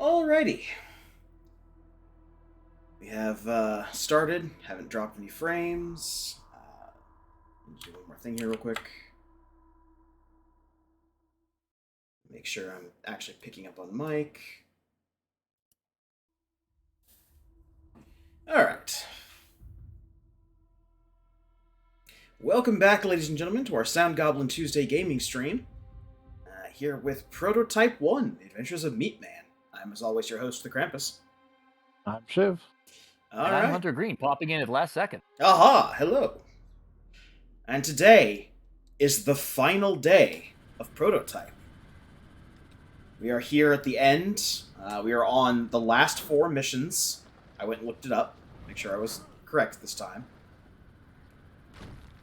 Alrighty. We have started. Haven't dropped any frames. Let me do one more thing here real quick. Make sure I'm actually picking up on mic. Alright. Welcome back, ladies and gentlemen, to our Sound Goblin Tuesday gaming stream. Here with Prototype 1, The Adventures of Meatman. I'm, as always, your host, the Krampus. I'm Shiv. And I'm Hunter Green, popping in at last second. Aha! Hello! And today is the final day of Prototype. We are here at the end. We are on the last 4 missions. I went and looked it up. Make sure I was correct this time.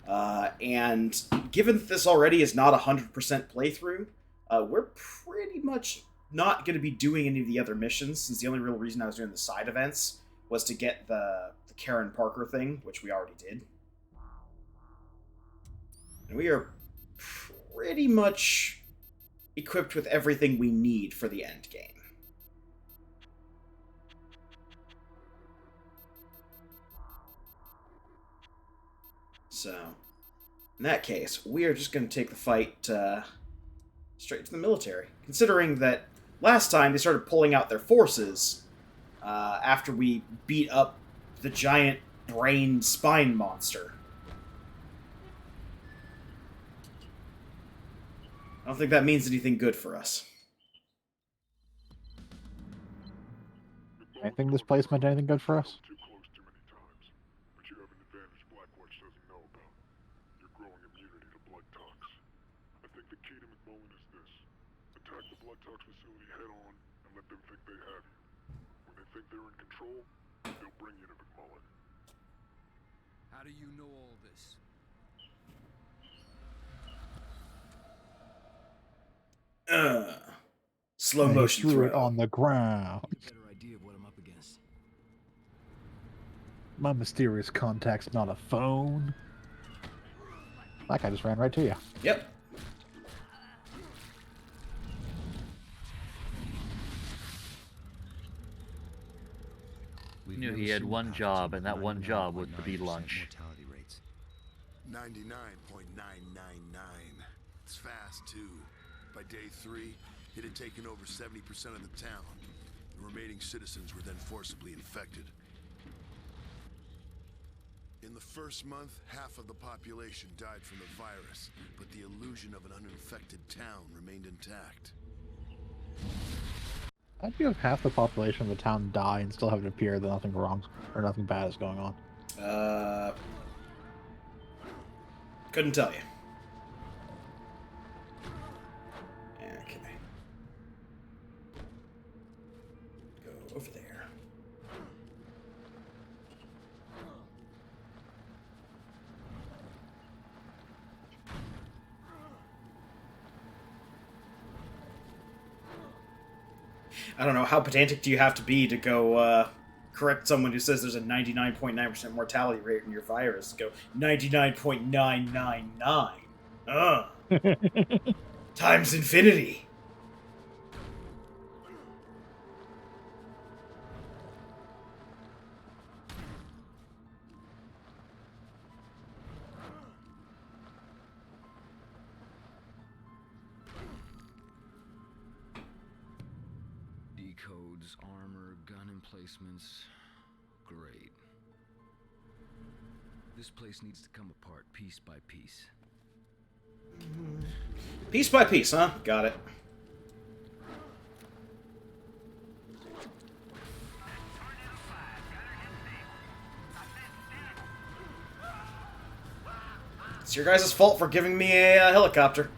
And given that this already is not a 100% playthrough, we're pretty much not going to be doing any of the other missions, since the only real reason I was doing the side events was to get the Karen Parker thing, which we already did. And we are pretty much equipped with everything we need for the end game. So, in that case, we are just going to take the fight straight to the military. Considering that last time they started pulling out their forces after we beat up the giant brain spine monster. I don't think that means anything good for us. I think this place meant anything good for us. How do you know all this? Slow motion threw throw. it on the ground. Better idea of what I'm up against. My mysterious contact's not a phone. That guy just ran right to you. Yep. We knew he had one job, and that one job was to be lunch. Mortality rates. 99.999. It's fast, too. By day 3, it had taken over 70% of the town. The remaining citizens were then forcibly infected. In the first month, half of the population died from the virus, but the illusion of an uninfected town remained intact. How'd you have half the population of the town die and still have it appear that nothing wrong or nothing bad is going on? Couldn't tell you. Okay. Go over there. I don't know, how pedantic do you have to be to go, correct someone who says there's a 99.9% mortality rate in your virus? Go, 99.999. Times infinity. Decodes, armor, gun emplacements. Great. This place needs to come apart piece by piece. Piece by piece, huh? Got it. It's your guys' fault for giving me a helicopter.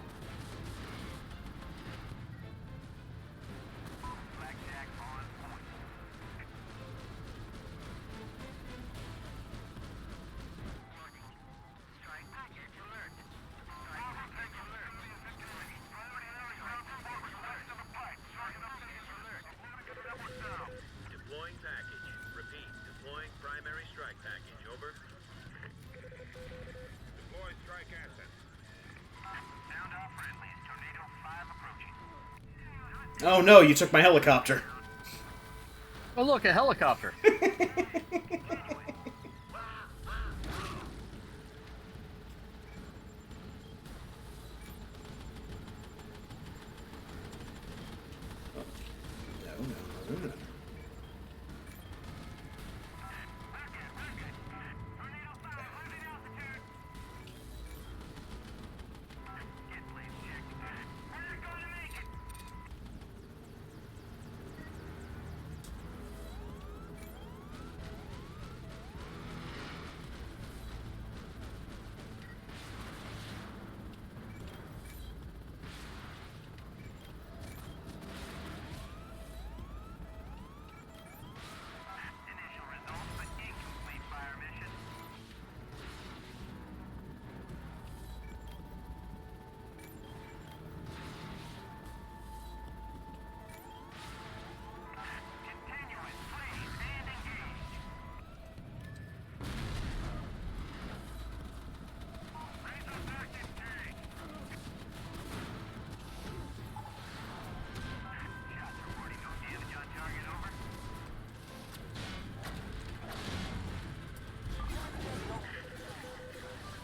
Deploying package. Repeat. Deploying primary strike package. Over. Deploy strike assets. Sound off friendlies. Tornado 5 approaching. Oh no, you took my helicopter. Oh, look, a helicopter. No.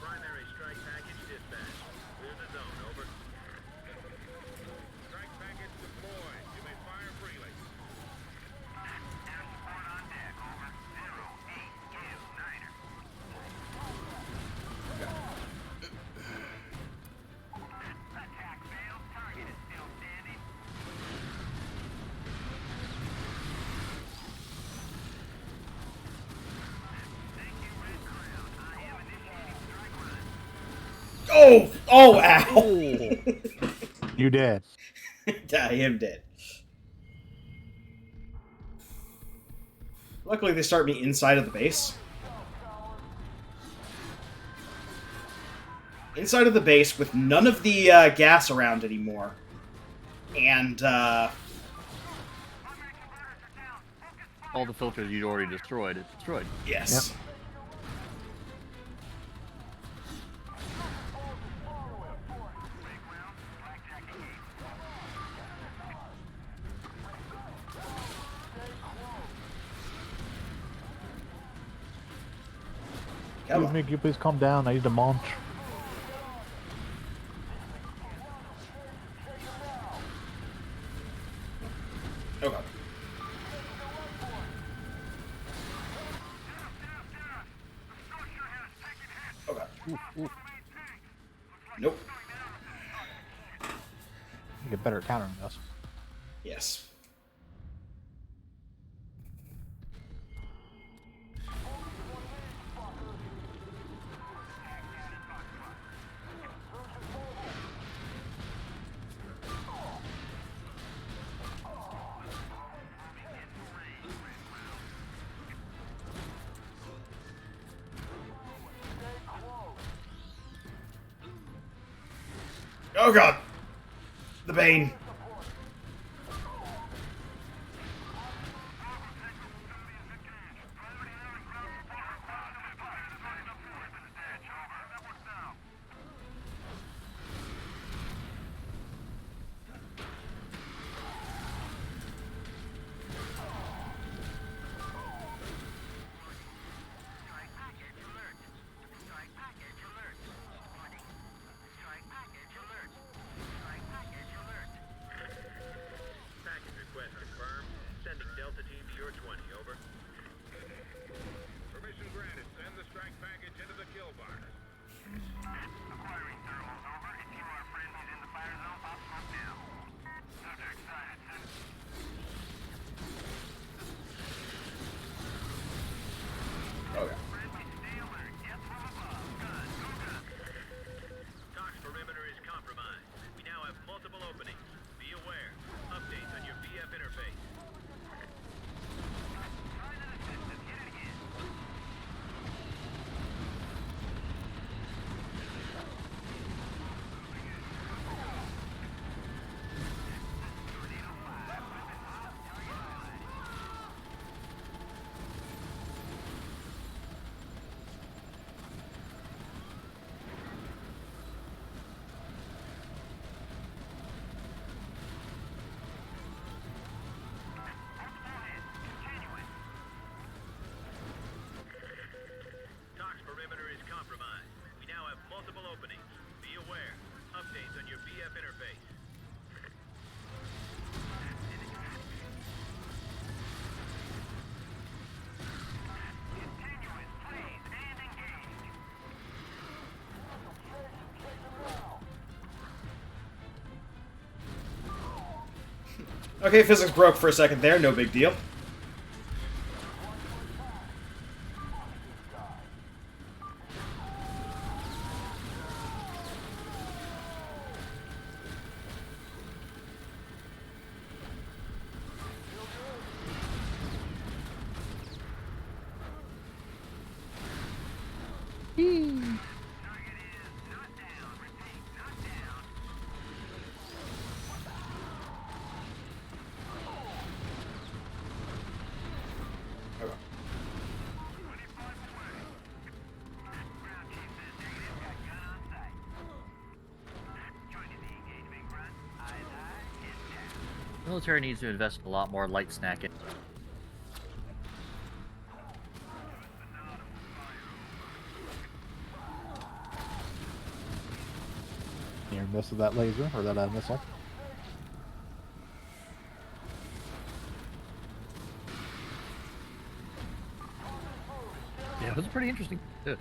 Primary strike package dispatched. Clear the zone, over. Strike package deployed. You may fire freely. Air support on deck, over. 0829er. Attack failed. Target is still standing. Thank you, Red Crown. I am initiating strike run. Oh, ow! Oh. You dead. Yeah, I am dead. Luckily, they start me inside of the base. Inside of the base with none of the gas around anymore. And, All the filters you'd already destroyed, it's destroyed. yes. Come Excuse on. me, can you please calm down? I need to munch. Oh, God. Oh, God. Nope. You get better at countering this. Yes. Oh, God. The Bane. compromised. We now have multiple openings. Be aware. Updates on your BF interface. Continuous, please, and engage. Okay, physics broke for a second there, no big deal. The military needs to invest a lot more light snacking. Near miss of that laser, or that missile. Yeah, it was pretty interesting. Too.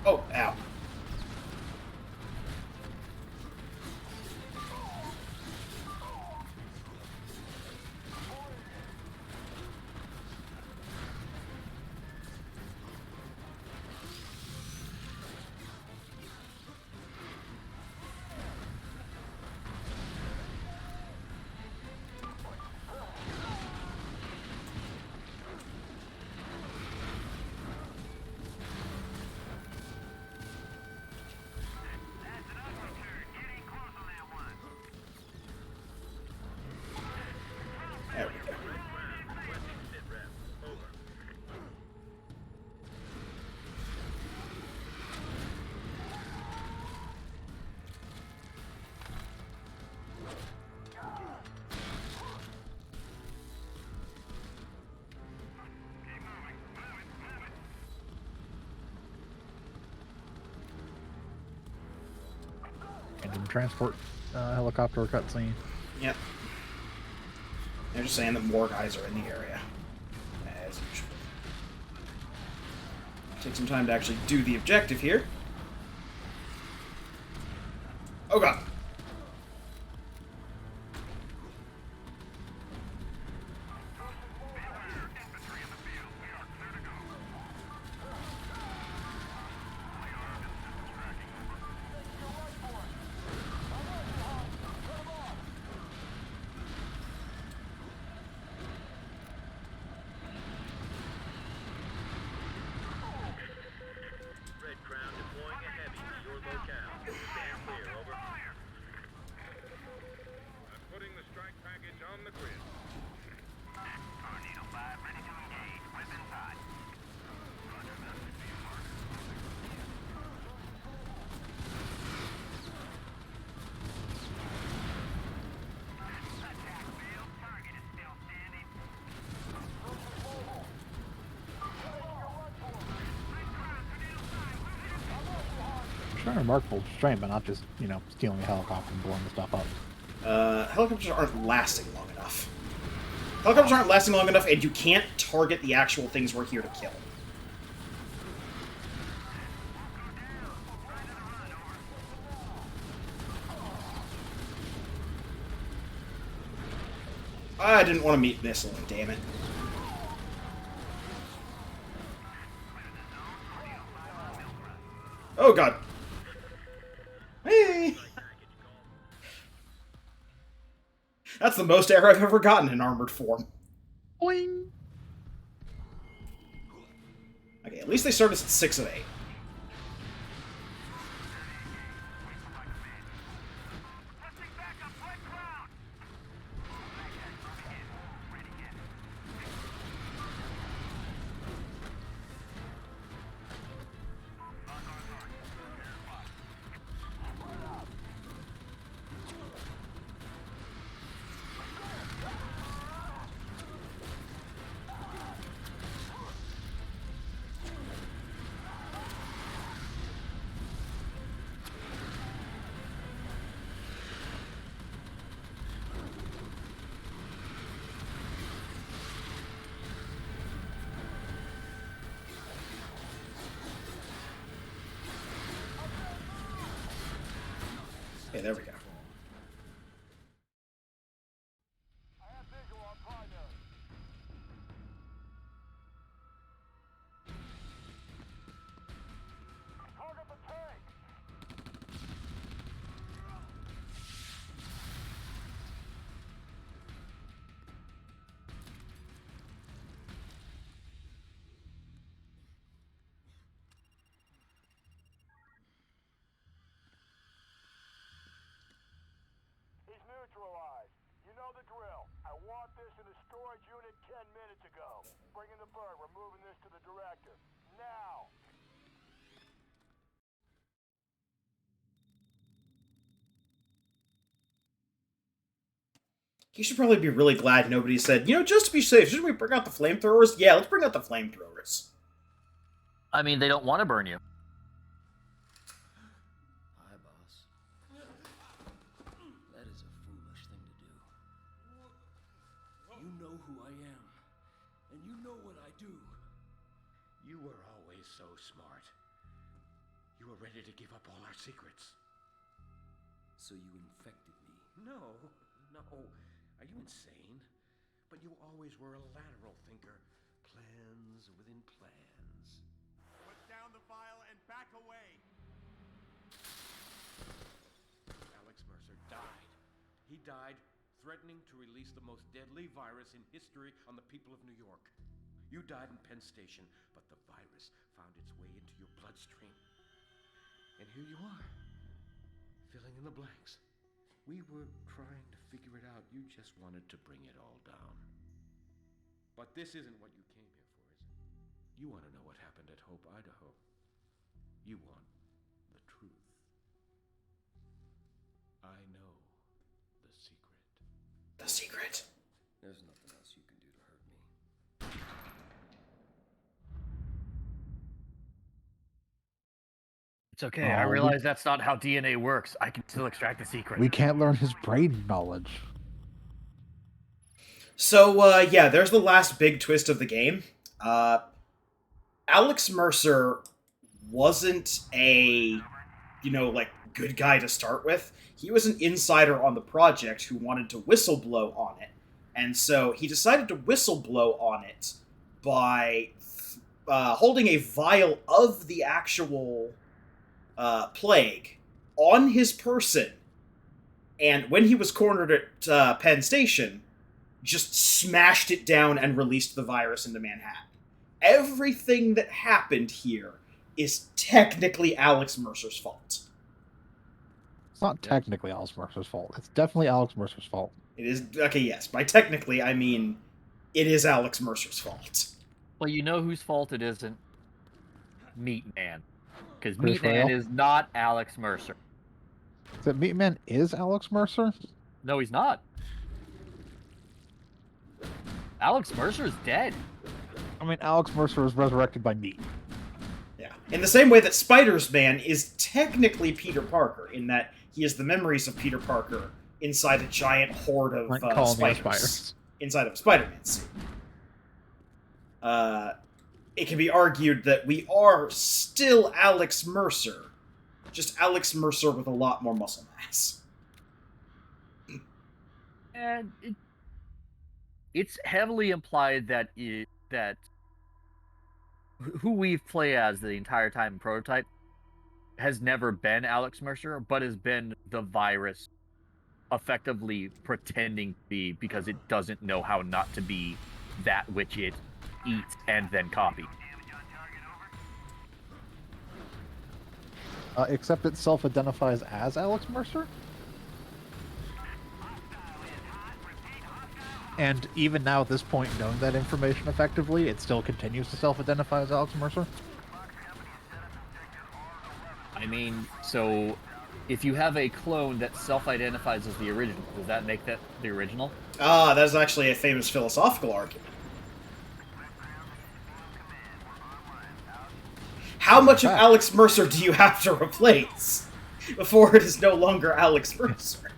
Oh, ow. There we go. Random transport helicopter cutscene. Yep. They're just saying that more guys are in the area, as usual. Take some time to actually do the objective here. Oh god. Red Crown deploying a heavy to your locale. Stand clear, over. I'm putting the strike package on the grid. Tornado 5 ready to engage. Weapons hot. Roger that. Attack failed. Target is still standing. Showing remarkable restraint, but not just, stealing a helicopter and blowing the stuff up. Helicopters aren't lasting long enough. Helicopters aren't lasting long enough, and you can't target the actual things we're here to kill. I didn't want to meet missile, damn it. Oh god. Hey! That's the most air I've ever gotten in armored form. Boing! Okay, at least they started at 6 of 8. Okay, there we go. I have visual on primary. Target the tank. He's neutralized. You know the drill. I want this in the storage unit 10 minutes ago. Bring in the bird. We're moving this to the director. Now! He should probably be really glad nobody said, just to be safe, shouldn't we bring out the flamethrowers? Yeah, let's bring out the flamethrowers. I mean, they don't want to burn you. Hi, boss. That is a foolish thing to do. You know who I am, and you know what I do. You were always so smart. You were ready to give up all our secrets. So you infected me. No. Are you insane? But you always were a lateral thinker. Plans within plans. Put down the vial and back away. Alex Mercer died. He died threatening to release the most deadly virus in history on the people of New York. You died in Penn Station, but the virus found its way into your bloodstream. And here you are, filling in the blanks. We were trying to figure it out. You just wanted to bring it all down. But this isn't what you came here for, is it? You want to know what happened at Hope, Idaho. You want the truth. I know the secret. The secret. There's nothing else you can do to hurt me. It's okay. I realize that's not how DNA works. I can still extract the secret. We can't learn his brain knowledge. So, yeah, there's the last big twist of the game. Alex Mercer wasn't a, good guy to start with. He was an insider on the project who wanted to whistleblow on it. And so he decided to whistleblow on it by holding a vial of the actual plague on his person. And when he was cornered at Penn Station, just smashed it down and released the virus into Manhattan. Everything that happened here is technically Alex Mercer's fault. It's not technically Alex Mercer's fault. It's definitely Alex Mercer's fault. It is, okay, yes. By technically, I mean it is Alex Mercer's fault. Well, you know whose fault it isn't? Meatman. Because Chris Meatman Rail? is not Alex Mercer. So Meatman is Alex Mercer? No, he's not. Alex Mercer is dead. I mean, Alex Mercer was resurrected by meat. Yeah. In the same way that Spider-Man is technically Peter Parker, in that he is the memories of Peter Parker inside a giant horde of Like colony of spiders. spiders. Inside of a Spider-Man suit. It can be argued that we are still Alex Mercer, just Alex Mercer with a lot more muscle mass. And it's heavily implied that that who we play as the entire time in Prototype has never been Alex Mercer, but has been the virus effectively pretending to be, because it doesn't know how not to be that which it eats and then copy. Except it self-identifies as Alex Mercer? And even now at this point, knowing that information effectively, it still continues to self-identify as Alex Mercer? I mean, so if you have a clone that self-identifies as the original, does that make that the original? Ah, that's actually a famous philosophical argument. How much of Alex Mercer do you have to replace before it is no longer Alex Mercer?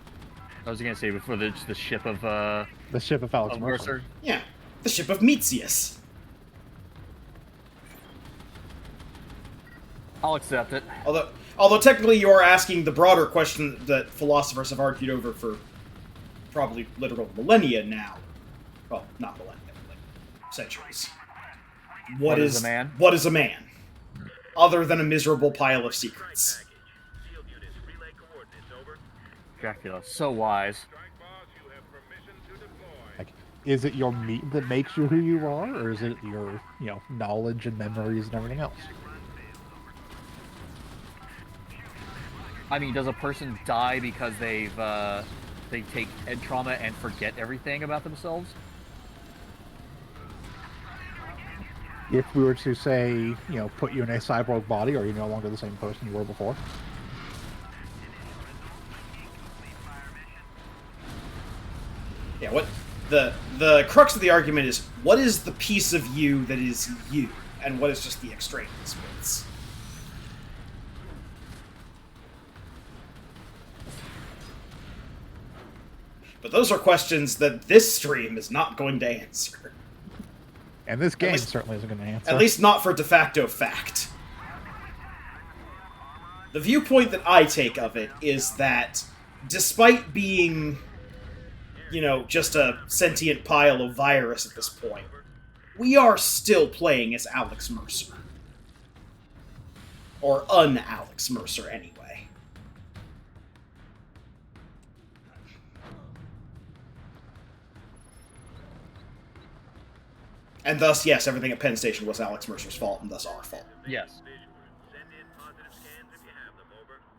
I was gonna say before the ship of The ship of Alex Mercer. Yeah, the ship of Meatzius. I'll accept it. Although technically you are asking the broader question that philosophers have argued over for probably literal millennia now. Well, not millennia, but like centuries. What is a man? What is a man? Other than a miserable pile of secrets. Dracula, so wise. Like, is it your meat that makes you who you are, or is it your, knowledge and memories and everything else? I mean, does a person die because they take head trauma and forget everything about themselves? If we were to say, put you in a cyborg body, are you no longer the same person you were before? Yeah, what the crux of the argument is, what is the piece of you that is you, and what is just the extraneous bits? But those are questions that this stream is not going to answer. And this game certainly isn't going to answer. At least not for de facto fact. The viewpoint that I take of it is that, despite being, just a sentient pile of virus at this point, we are still playing as Alex Mercer. Or un-Alex Mercer, anyway. And thus, yes, everything at Penn Station was Alex Mercer's fault, and thus our fault. Yes.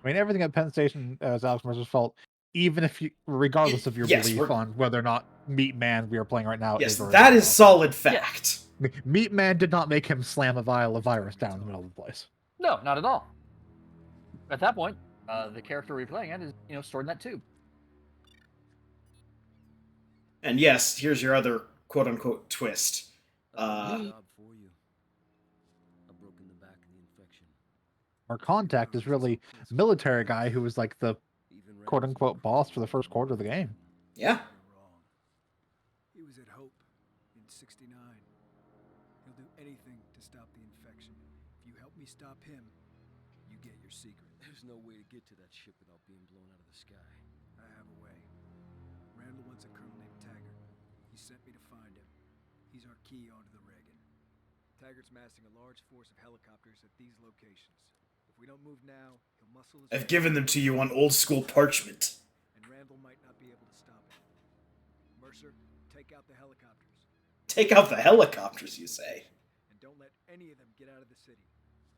I mean, everything at Penn Station is Alex Mercer's fault, even if regardless of your belief on whether or not Meatman we are playing right now yes, is that is solid fact. Yeah. Meatman did not make him slam a vial of virus down in the middle of the place. No, not at all. At that point, the character we're playing at is, stored in that tube. And yes, here's your other quote-unquote twist. Our contact is really a military guy who was like the quote-unquote boss for the first quarter of the game. Yeah. He was at Hope in 69. He'll do anything to stop the infection. If you help me stop him, you get your secret. There's no way to get to that ship without being blown out of the sky. I have a way. Randall wants a colonel named Taggart. He sent me to find him. He's our key onto the Reagan. Taggart's massing a large force of helicopters at these locations. If we don't move now, he'll muscle his... I've given them to you on old-school parchment. And Randall might not be able to stop it. Mercer, take out the helicopters. Take out the helicopters, you say? And don't let any of them get out of the city.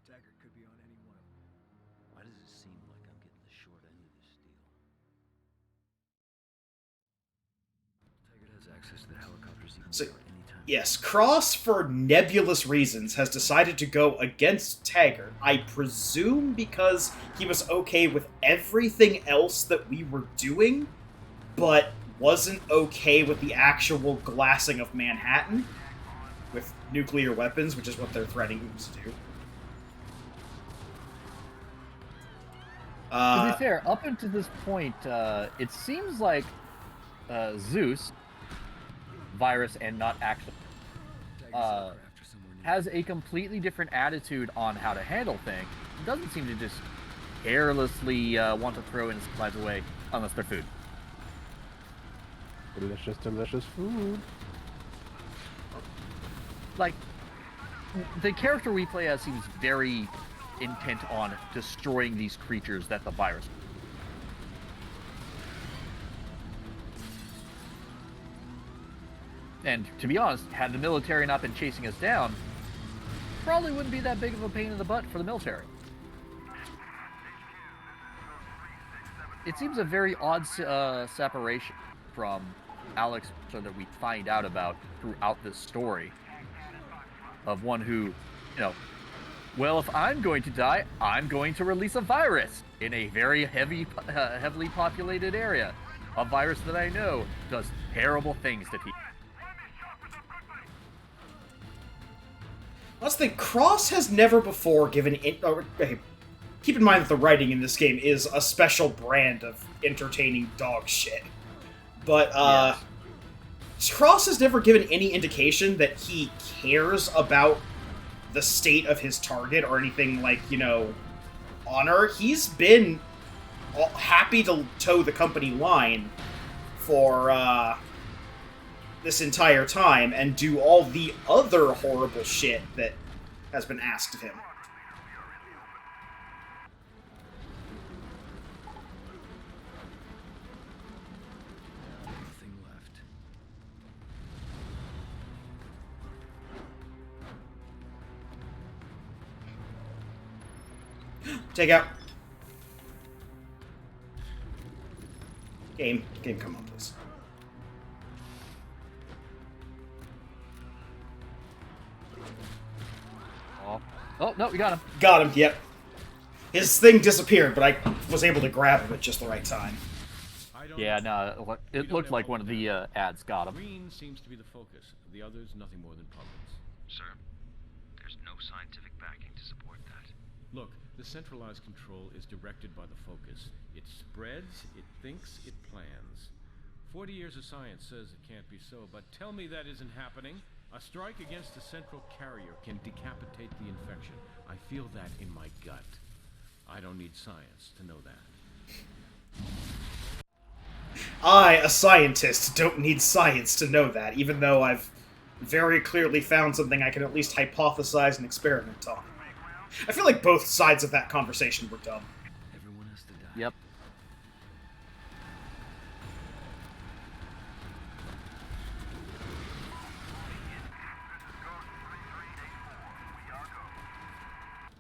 Taggart could be on any one of them. Why does it seem like I'm getting the short end of this deal? Taggart has access to the helicopters he can So, start anytime. yes, Cross, for nebulous reasons, has decided to go against Taggart. I presume because he was okay with everything else that we were doing, but wasn't okay with the actual glassing of Manhattan with nuclear weapons, which is what they're threatening him to do. To be fair, up until this point, it seems like Zeus, virus and not actually, has a completely different attitude on how to handle things. It doesn't seem to just carelessly want to throw in supplies away unless they're food. Delicious, delicious food. Like, the character we play as seems very intent on destroying these creatures that the virus. And to be honest, had the military not been chasing us down, probably wouldn't be that big of a pain in the butt for the military. It seems a very odd separation from Alex, so that we find out about throughout this story, of one who, well, if I'm going to die, I'm going to release a virus in a very heavily populated area. A virus that I know does terrible things to people. Let's think, Cross has never before given... keep in mind that the writing in this game is a special brand of entertaining dog shit. But, Cross has never given any indication that he cares about the state of his target or anything like, honor, he's been happy to toe the company line for this entire time and do all the other horrible shit that has been asked of him. Nothing left. Take out. Game, come on, please. Oh, no, we got him. Got him, yep. His thing disappeared, but I was able to grab him at just the right time. Yeah, no, it looked like one of the ads got him. Green seems to be the focus. The others, nothing more than puppets. Sir, there's no scientific backing to support that. Look, the centralized control is directed by the focus. It spreads, it thinks, it plans. 40 years of science says it can't be so, but tell me that isn't happening. A strike against the central carrier can decapitate the infection. I feel that in my gut. I don't need science to know that. I, a scientist, don't need science to know that, even though I've very clearly found something I can at least hypothesize and experiment on. I feel like both sides of that conversation were dumb. Everyone has to die. Yep.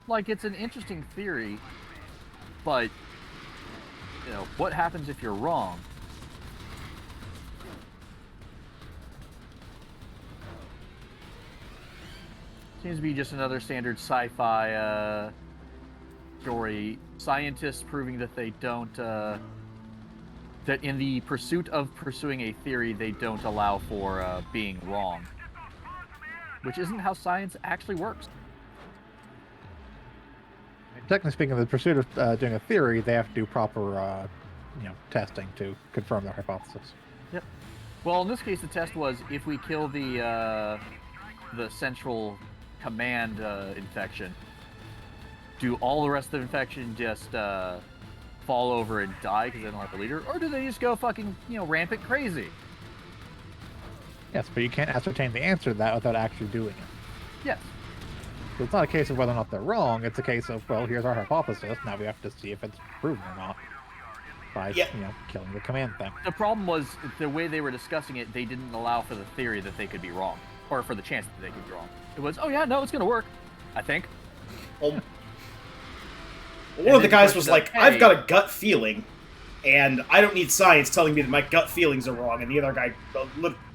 Like, it's an interesting theory, but, you know, what happens if you're wrong? Seems to be just another standard sci-fi story. Scientists proving that they don't, that in the pursuit of pursuing a theory, they don't allow for being wrong. Which isn't how science actually works. Technically speaking, the pursuit of doing a theory, they have to do proper, testing to confirm their hypothesis. Yep. Well, in this case, the test was if we kill the central command infection, do all the rest of the infection just fall over and die because they don't like the leader, or do they just go fucking rampant crazy? Yes, but you can't ascertain the answer to that without actually doing it. Yes. So it's not a case of whether or not they're wrong. It's a case of, well, here's our hypothesis. Now we have to see if it's proven or not by, killing the command thing. The problem was the way they were discussing it. They didn't allow for the theory that they could be wrong, or for the chance that they could be wrong. It was, oh yeah, no, it's gonna work. I think. Well, one of the guys was like, I've got a gut feeling, and I don't need science telling me that my gut feelings are wrong. And the other guy,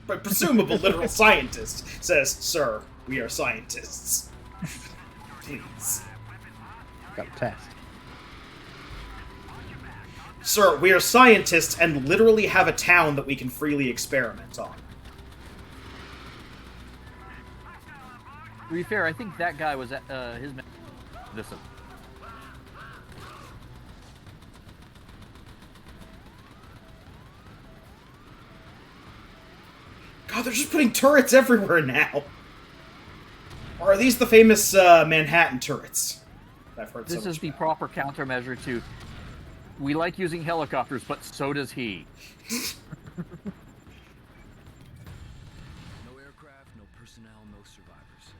a presumable literal scientist, says, "Sir, we are scientists. Please." Got a test. Sir, we are scientists and literally have a town that we can freely experiment on. To be fair, I think that guy was at his. This one. God, they're just putting turrets everywhere now. Or are these the famous Manhattan turrets? I've heard This so is much the about. proper countermeasure to. We like using helicopters, but so does he. No aircraft, no personnel, no survivors.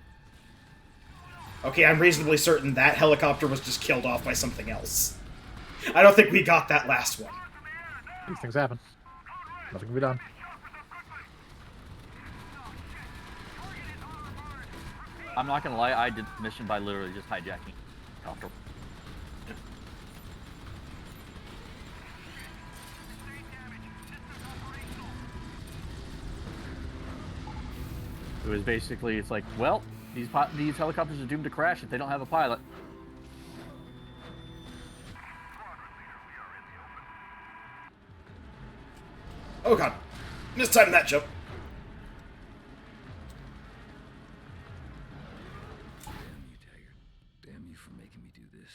Okay, I'm reasonably certain that helicopter was just killed off by something else. I don't think we got that last one. These things happen. Nothing can be done. I'm not gonna lie, I did the mission by literally just hijacking a helicopter. It was basically, it's like, well, these helicopters are doomed to crash if they don't have a pilot. Oh god. Mistimed that jump. Damn you, Taggart. Damn you for making me do this.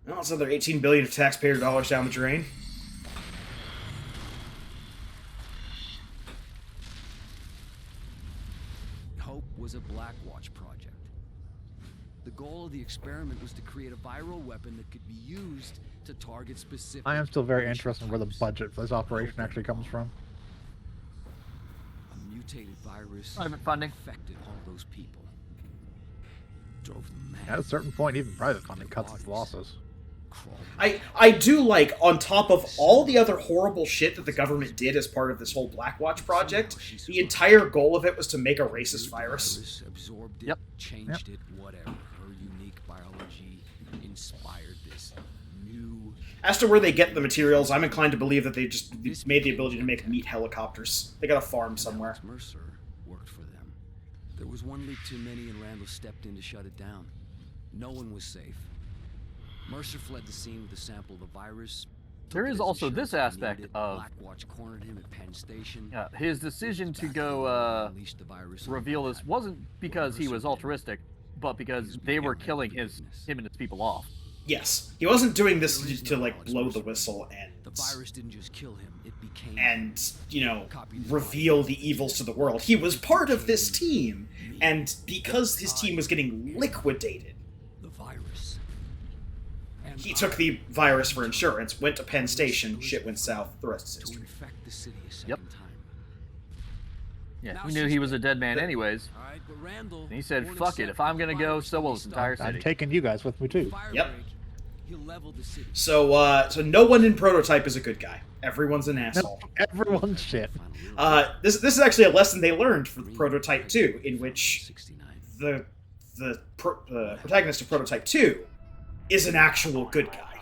Well, it's another $18 billion of taxpayer dollars down the drain. Hope was was a Blackwatch project. The goal of the experiment was to create a viral weapon that could be used to target specific... I am still very racial interested in where the types. budget for this operation actually comes from. A mutated virus Private funding. affected all those people. Drove them mad. At a certain point, even private funding cuts its losses. I do like, on top of all the other horrible shit that the government did as part of this whole Blackwatch project, the entire goal of it was to make a racist virus. Absorbed it, Yep. changed it, whatever. Her unique biology inspired this new... As to where they get the materials, I'm inclined to believe that they just made the ability to make meat helicopters. They got a farm somewhere. Alex Mercer worked for them. There was one leak too many and Randall stepped in to shut it down. No one was safe. Mercer fled the scene with a sample of the virus. There is also this aspect of Blackwatch cornered him at Penn Station. his decision to go Unleashed the virus on reveal the this lab. wasn't because he was Mercer did. altruistic, but because they were killing him and his people off. Yes, he wasn't doing this to like blow the whistle The virus didn't just kill him, it became... and reveal the evils to the world. He was part of this team, and because his team was getting liquidated, the virus. And he took the virus for insurance, went to Penn Station, shit went south, the rest is to history. infect the city a second Yep. time. Yeah, Now we knew he was a dead man anyways. All right, but Randall And he said, won't fuck it, accept if I'm gonna the go, virus so when will he this entire stops. I'm city. taking you guys with me too. Fire Yep. break, he'll level the city. So no one in Prototype is a good guy. Everyone's an asshole. Everyone's shit. This is actually a lesson they learned for Prototype 2, in which 69. the protagonist of Prototype 2 is an actual good guy.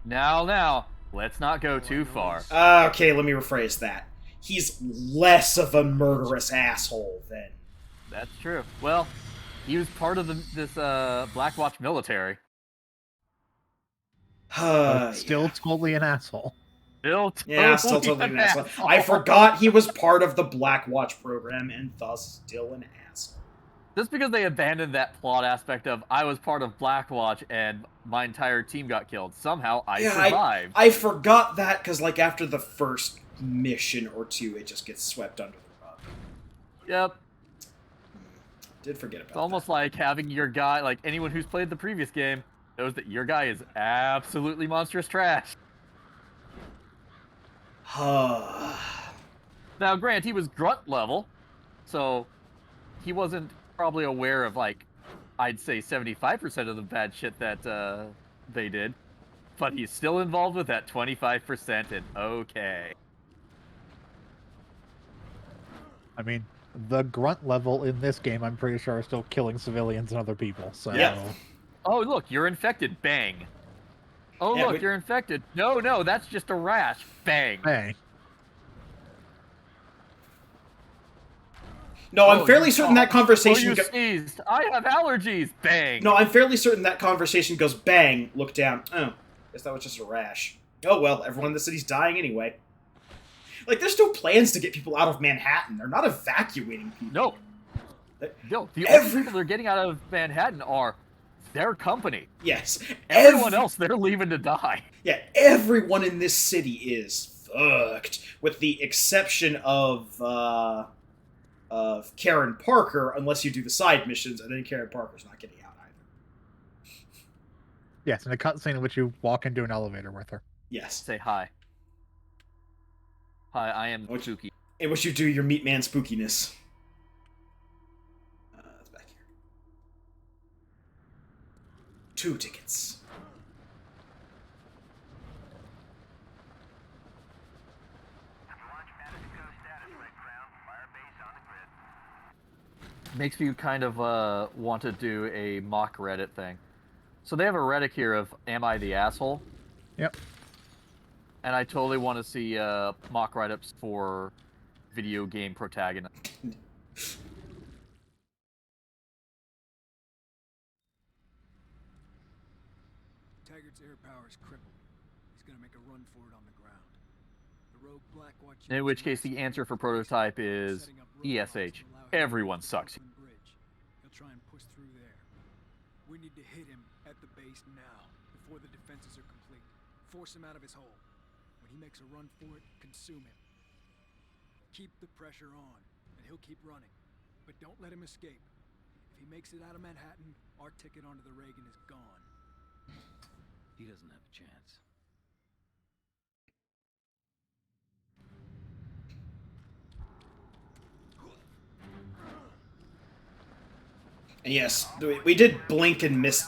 Now, let's not go too far. Okay, let me rephrase that. He's less of a murderous asshole than... That's true. Well, he was part of this Blackwatch military. But still totally an asshole. Still Yeah, still totally an asshole. I forgot he was part of the Blackwatch program, and thus still an asshole. Just because they abandoned that plot aspect of I was part of Blackwatch and my entire team got killed, somehow I survived. I forgot that, because like after the first mission or two, it just gets swept under the rug. Yep. Did forget about It's almost like having your guy, like anyone who's played the previous game, knows that your guy is absolutely monstrous trash. that. Now, grant, he was grunt level, so he wasn't probably aware of, like, I'd say 75% of the bad shit that they did, but he's still involved with that 25%, and okay. I mean, the grunt level in this game, I'm pretty sure, are still killing civilians and other people. So, Yeah. Oh, look, you're infected. Bang. Oh, Yeah, look, but- you're infected. No, that's just a rash. Bang. hey, No, I'm Oh, fairly you certain that coughed. conversation. Oh, you sneezed. I have allergies. Bang. No, I'm fairly certain that conversation goes bang. Look down. Oh, guess that was just a rash. Oh well, everyone in the city's dying anyway. Like, there's no plans to get people out of Manhattan. They're not evacuating people. No. They- No, the Every- only people they're getting out of Manhattan are their company. Yes. Everyone else, they're leaving to die. Yeah, everyone in this city is fucked, with the exception of Karen Parker, unless you do the side missions, and then Karen Parker's not getting out either. yes, in a cutscene in which you walk into an elevator with her. Yes. Say hi. Hi, I am Which- Suki. In which you do your Meatman spookiness. It's back here. 2 tickets. Makes me kind of want to do a mock Reddit thing. So they have a Reddit here of Am I the Asshole? Yep. And I totally want to see mock write-ups for video game protagonists. Taggart's air power is crippled. He's gonna make a run for it on the ground. The rogue Blackwatch... In which case the answer for prototype is ESH. Everyone sucks. Bridge. He'll try and push through there. We need to hit him at the base now, before the defenses are complete. Force him out of his hole. When he makes a run for it, consume him. Keep the pressure on, and he'll keep running. but don't let him escape. If he makes it out of Manhattan, our ticket onto the Reagan is gone. He doesn't have a chance. And yes, we did blink and miss.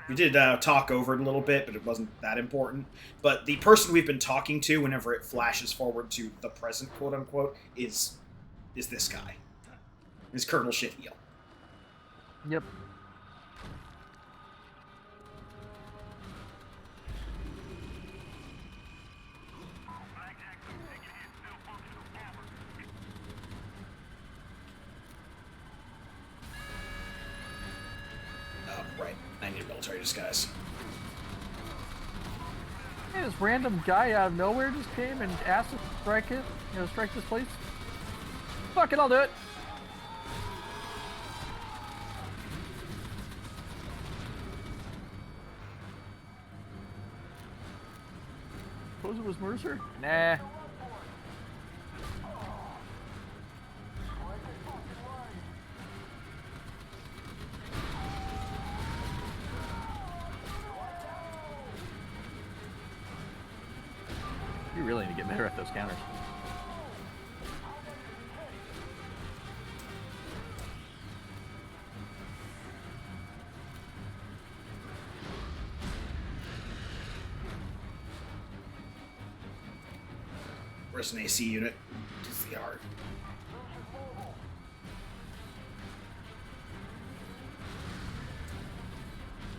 We did talk over it a little bit, but it wasn't that important. But the person we've been talking to, whenever it flashes forward to the present, quote unquote, is this guy. Is Colonel Shitheel. Yep. Oh, right. I need a military disguise. Hey, this random guy out of nowhere just came and asked to strike it. Strike this place. Fuck it, I'll do it. Suppose it was Mercer? Nah. You really need to get better at those counters. Where's an AC unit? Just the yard.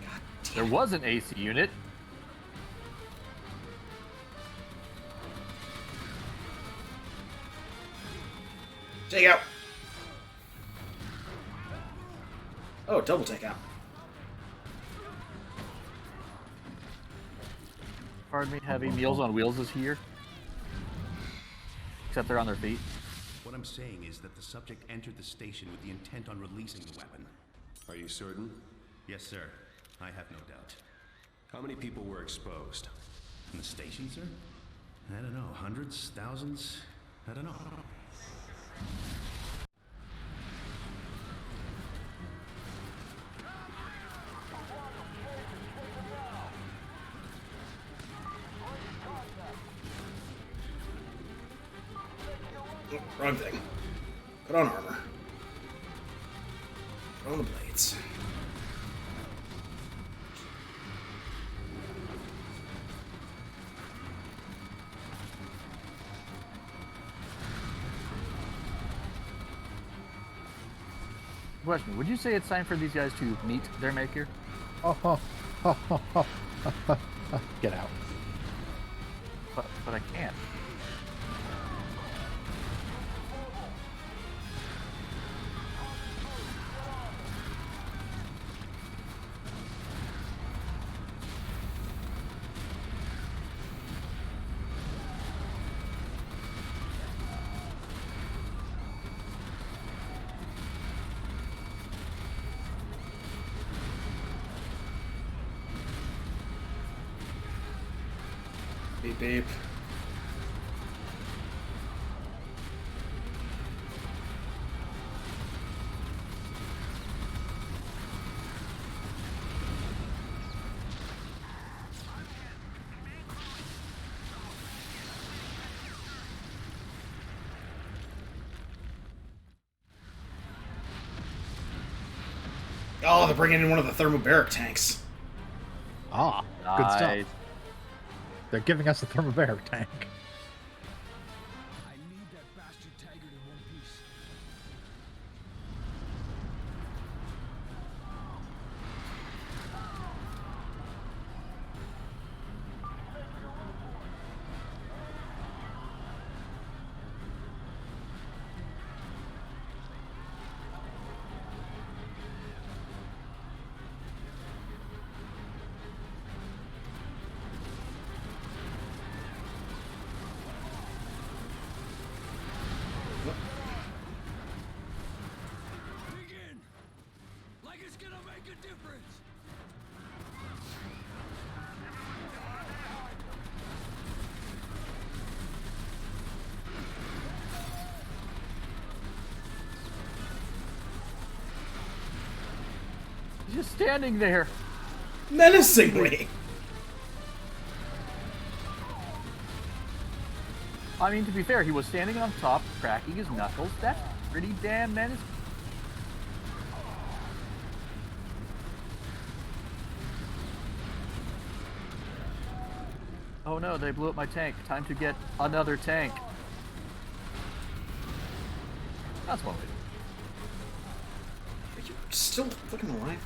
God damn. There was an AC unit. Take out. Oh, double take out. Pardon me, heavy Meals on Wheels is here. Except they're on their feet. What I'm saying is that the subject entered the station with the intent on releasing the weapon. Are you certain? Yes, sir. I have no doubt. How many people were exposed? In the station, sir? I don't know. Hundreds? Thousands? I don't know. Oh, wrong thing. Put on armor. Put on the blades. Question, would you say it's time for these guys to meet their maker? Get out. But I can't. Beep beep. Oh, they're bringing in one of the thermobaric tanks. Ah, good stuff. Nice. They're giving us a thermobaric tank. I need that bastard Taggart in one piece. Begin! Like it's gonna make a difference! just standing there. Menacingly. I mean, to be fair, he was standing on top, cracking his knuckles. That's pretty damn menacing. Oh no, they blew up my tank. Time to get another tank. That's one way to do Are you still fucking alive?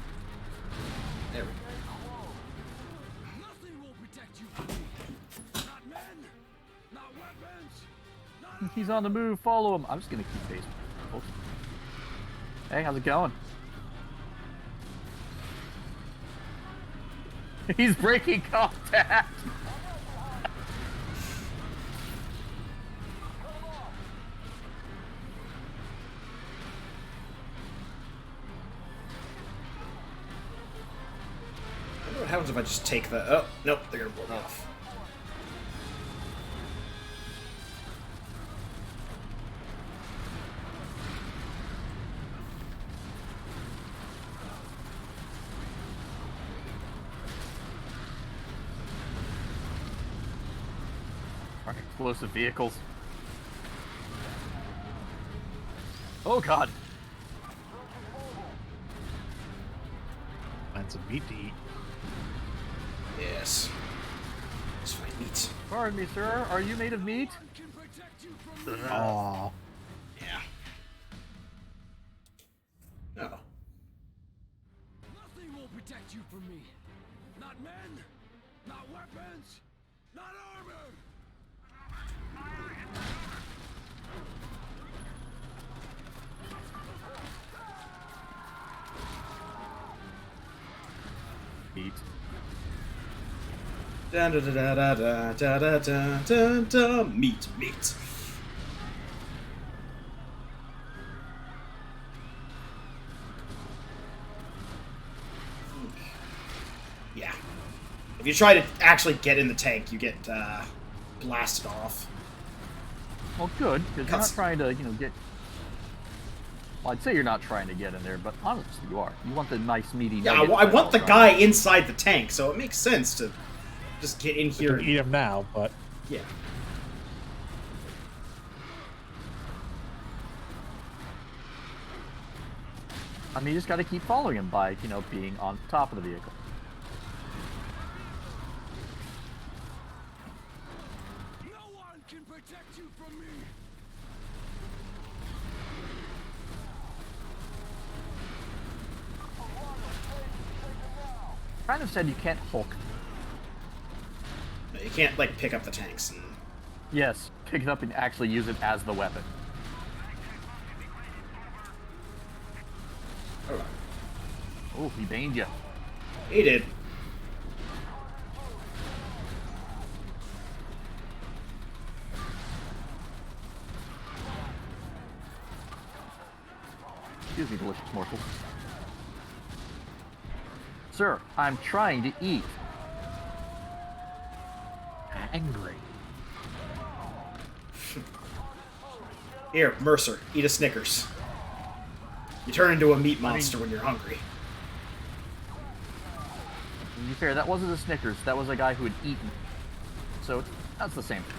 There we go. Nothing will protect you from me. Not men, not weapons, not it. He's on the move. Follow him. I'm just gonna keep pace. Folks. Hey, how's it going? He's breaking contact. I wonder what happens if I just take the... Oh, nope, they're gonna blow it off. Explosive vehicles. Oh god. Find some meat to eat. Yes. Let's find meat. Pardon me, sir. Are you made of meat? can protect you from me. Aww. Yeah. Oh. Nothing will protect you from me. Not men, not weapons, not armor. Meat. Da da da da da da da da da da. Meat, meat. Yeah. If you try to actually get in the tank, you get blasted off. Well, good, because you're not Cuts. trying to, get... Well, I'd say you're not trying to get in there, but honestly, you are. You want the nice, meaty Yeah, nuggets I that want all the run. guy inside the tank, so it makes sense to just get in You here. can eat him now, but Yeah. I mean, you just gotta keep following him by, being on top of the vehicle. No one can protect you from me. Kind of said you can't Hulk. You can't, like, pick up the tanks. And... Yes, pick it up and actually use it as the weapon. Oh, Oh, he baned you. he did. Excuse me, delicious morsel. Sir, I'm trying to eat. angry. Here, Mercer, eat a Snickers. You turn into a meat monster when you're hungry. To be fair, that wasn't a Snickers. That was a guy who had eaten. So that's the same thing.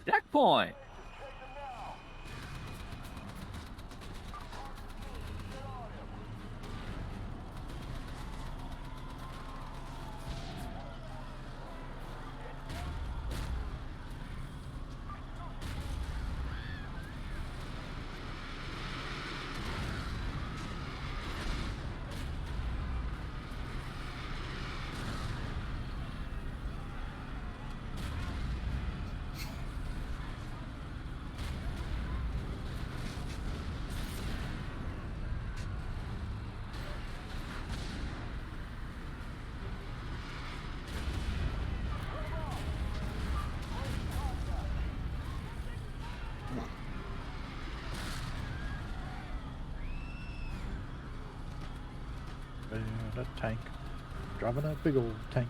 Checkpoint! a tank. Driving a big old tank.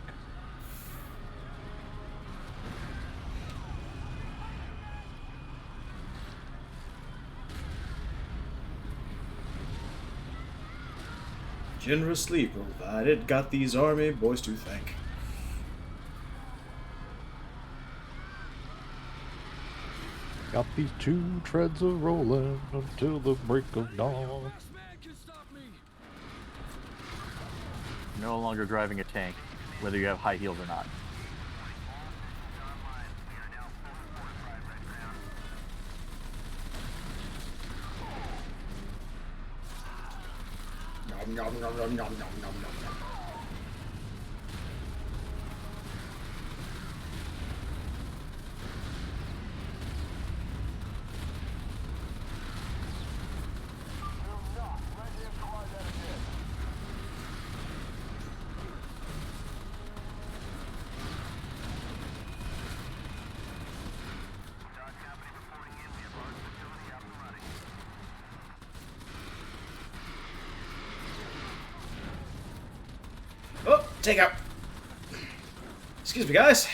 Generously provided, got these army boys to thank. Got these 2 treads a rolling until the break of dawn. No longer driving a tank, whether you have high heels or not. Nom, nom, nom, nom, nom, nom, nom, nom, nom. Oh, take out. Excuse me, guys.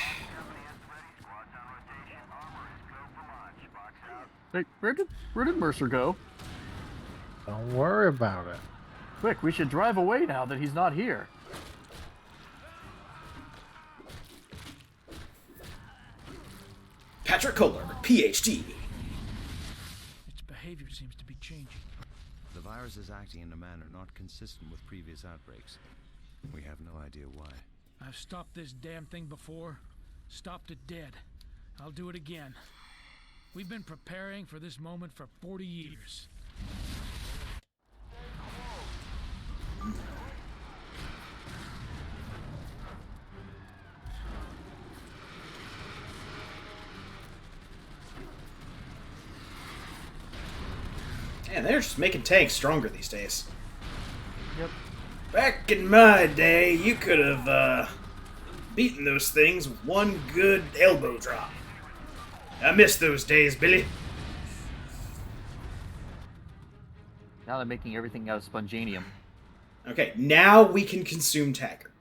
Wait, where did Mercer go? Don't worry about it. Quick, we should drive away now that he's not here. Patrick Kohler, PhD. Its behavior seems to be changing. The virus is acting in a manner not consistent with previous outbreaks. We have no idea why. I've stopped this damn thing before. Stopped it dead. I'll do it again. We've been preparing for this moment for 40 years. Man, they're just making tanks stronger these days. Yep. Back in my day, you could have beaten those things with one good elbow drop. I miss those days, Billy. Now they're making everything out of spongenium. Okay, now we can consume Taggart.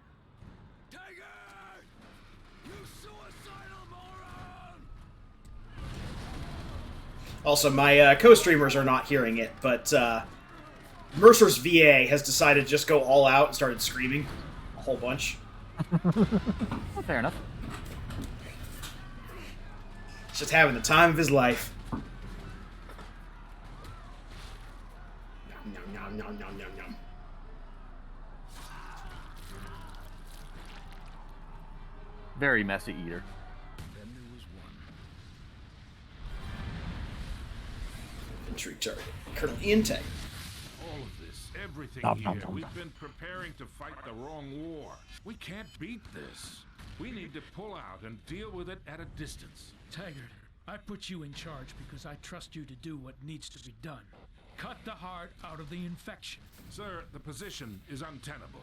Also, my co-streamers are not hearing it, but Mercer's VA has decided to just go all out and started screaming a whole bunch. Well, fair enough. He's just having the time of his life. Nom, nom, nom, nom, nom, nom. Very messy eater. Infantry target. Colonel Ian Taggart. All of this, everything Nom, here, nom, nom, we've nom. been preparing to fight the wrong war. We can't beat this. We need to pull out and deal with it at a distance. Taggart, I put you in charge because I trust you to do what needs to be done. Cut the heart out of the infection. Sir, the position is untenable.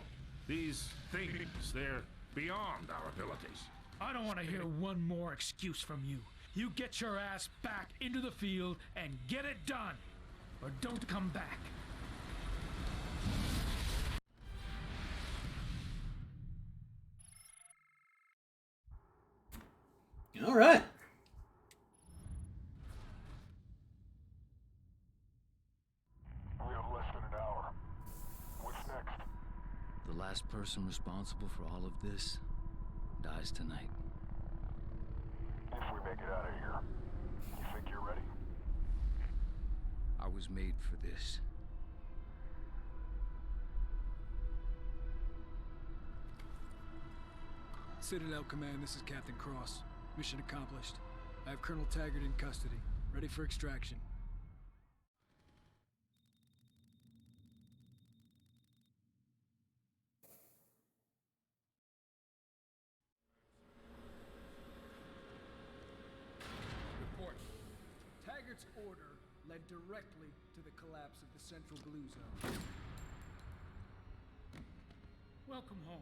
These things, they're beyond our abilities. I don't want to hear one more excuse from you. You get your ass back into the field and get it done. Or don't come back. All right. We have less than an hour. What's next? The last person responsible for all of this dies tonight. If we make it out of here, you think you're ready? I was made for this. Citadel Command, this is Captain Cross. Mission accomplished. I have Colonel Taggart in custody. Ready for extraction. Report. Taggart's order led directly to the collapse of the Central Blue Zone. Welcome home.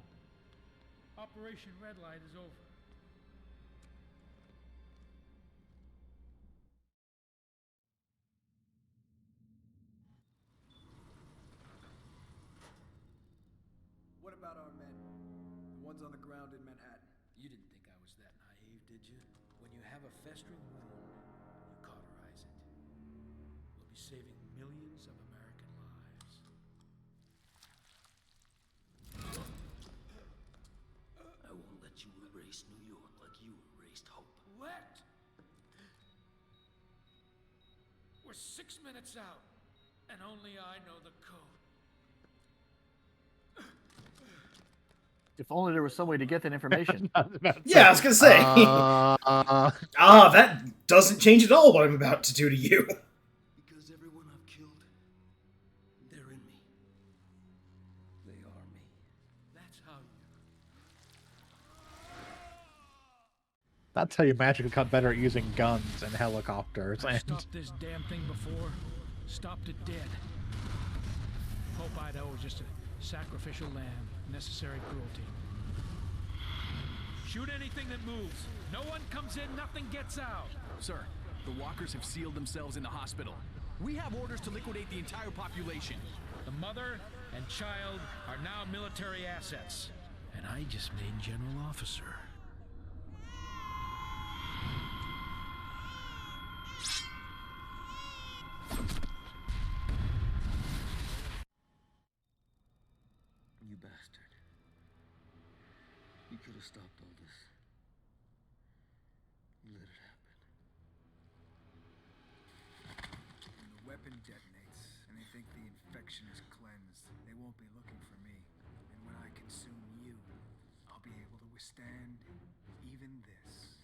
Operation Red Light is over. what about our men? The ones on the ground in Manhattan. You didn't think I was that naive, did you? When you have a festering wound, you cauterize it. We'll be saving millions of American lives. I won't let you erase New York like you erased hope. Let? We're 6 minutes out, and only I know the code. If only there was some way to get that information. Yeah, I was gonna say. That doesn't change at all what I'm about to do to you. Because everyone I've killed, they're in me. They are me. That's how That's how you magically got better at using guns and helicopters. I And stopped this damn thing before. Stopped it dead. Hope Idaho was just a sacrificial lamb. Necessary cruelty. Shoot anything that moves. No one comes in, nothing gets out. Sir, the walkers have sealed themselves in the hospital. We have orders to liquidate the entire population. The mother and child are now military assets. And I just made general officer. You bastard. You could have stopped all this. You let it happen. When the weapon detonates and they think the infection is cleansed, they won't be looking for me. And when I consume you, I'll be able to withstand even this.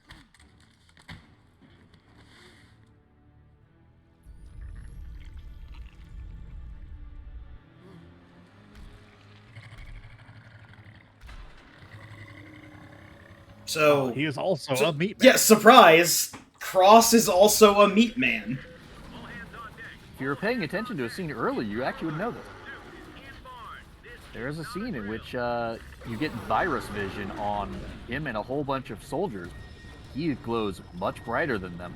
So he is also a meat man. Yes, surprise! Cross is also a meat man. If you were paying attention to a scene earlier, you actually would know this. There is a scene in which you get virus vision on him and a whole bunch of soldiers. He glows much brighter than them.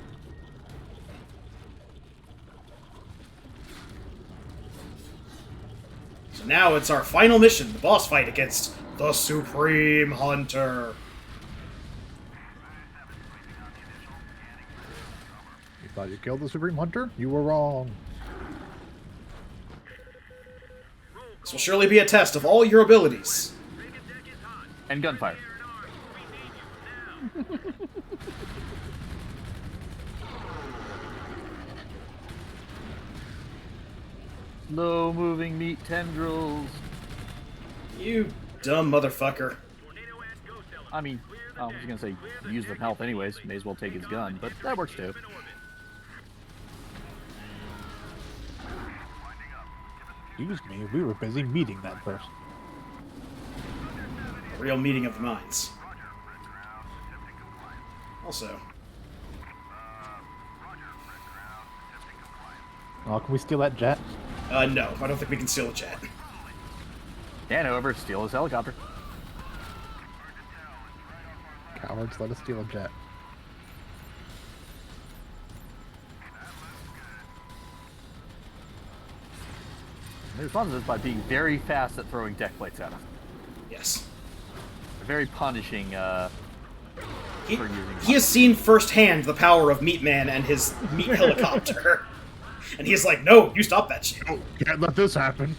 So now it's our final mission, the boss fight against the Supreme Hunter. You thought you killed the Supreme Hunter? You were wrong. This will surely be a test of all your abilities. And gunfire. Slow-moving meat tendrils. You dumb motherfucker. I mean, I was gonna say use the health anyways. May as well take his gun, but that works too. Excuse me, we were busy meeting that person. A real meeting of the minds. Also, Oh, can we steal that jet? no, I don't think we can steal a jet. And however, steal his helicopter. Cowards, let us steal a jet. He responds to this by being very fast at throwing deck plates at him. Yes. Very punishing for using. He has seen firsthand the power of Meatman and his meat helicopter. And he's like, no, you stop that shit. Oh, can't let this happen.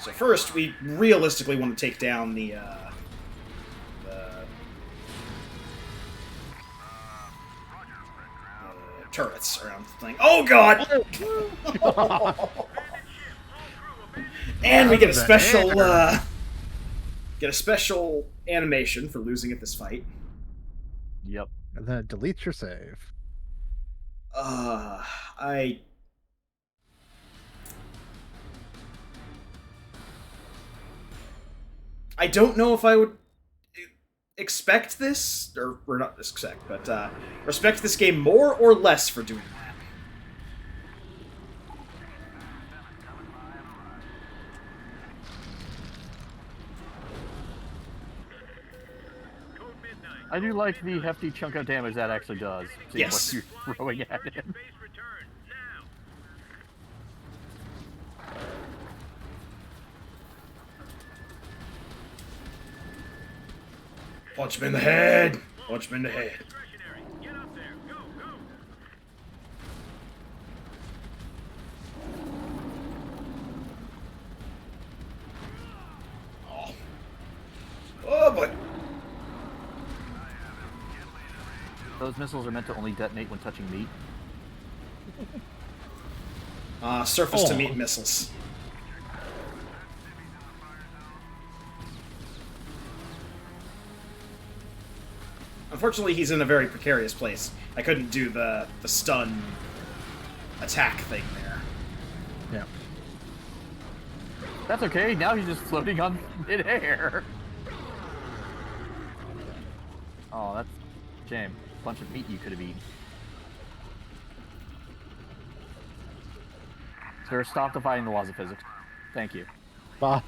So first, we realistically want to take down the turrets around the thing. Oh god! And we get a special animation for losing at this fight. Yep. And then it deletes your save. I don't know if I would expect this, or not expect, but respect this game more or less for doing that. I do like the hefty chunk of damage that actually does. See Yes. what you're throwing at him. Punch him in the head! Punch him in the head. Oh. Oh boy. Those missiles are meant to only detonate when touching meat. Surface to meat missiles. Unfortunately, he's in a very precarious place. I couldn't do the stun attack thing there. Yeah. That's okay, now he's just floating on midair. Oh, that's a shame. Bunch of meat you could have eaten. Sir, stop defying the laws of physics. Thank you. Bye.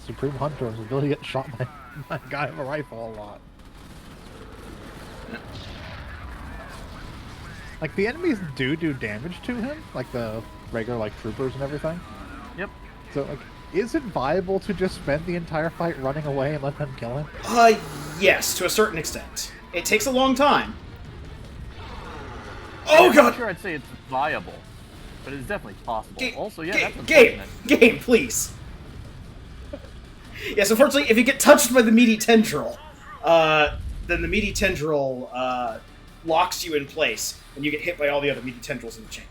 Supreme Hunter is ability to get shot by a guy with a rifle a lot. Like, the enemies do damage to him, like the regular, like, troopers and everything. Yep. So, like, is it viable to just spend the entire fight running away and let them kill him? Yes, to a certain extent. It takes a long time. Oh god! I'm sure I'd say it's viable, but it's definitely possible. Also, yeah, that's Game, please. Yes, unfortunately, if you get touched by the meaty tendril, then the meaty tendril locks you in place, and you get hit by all the other meaty tendrils in the chain.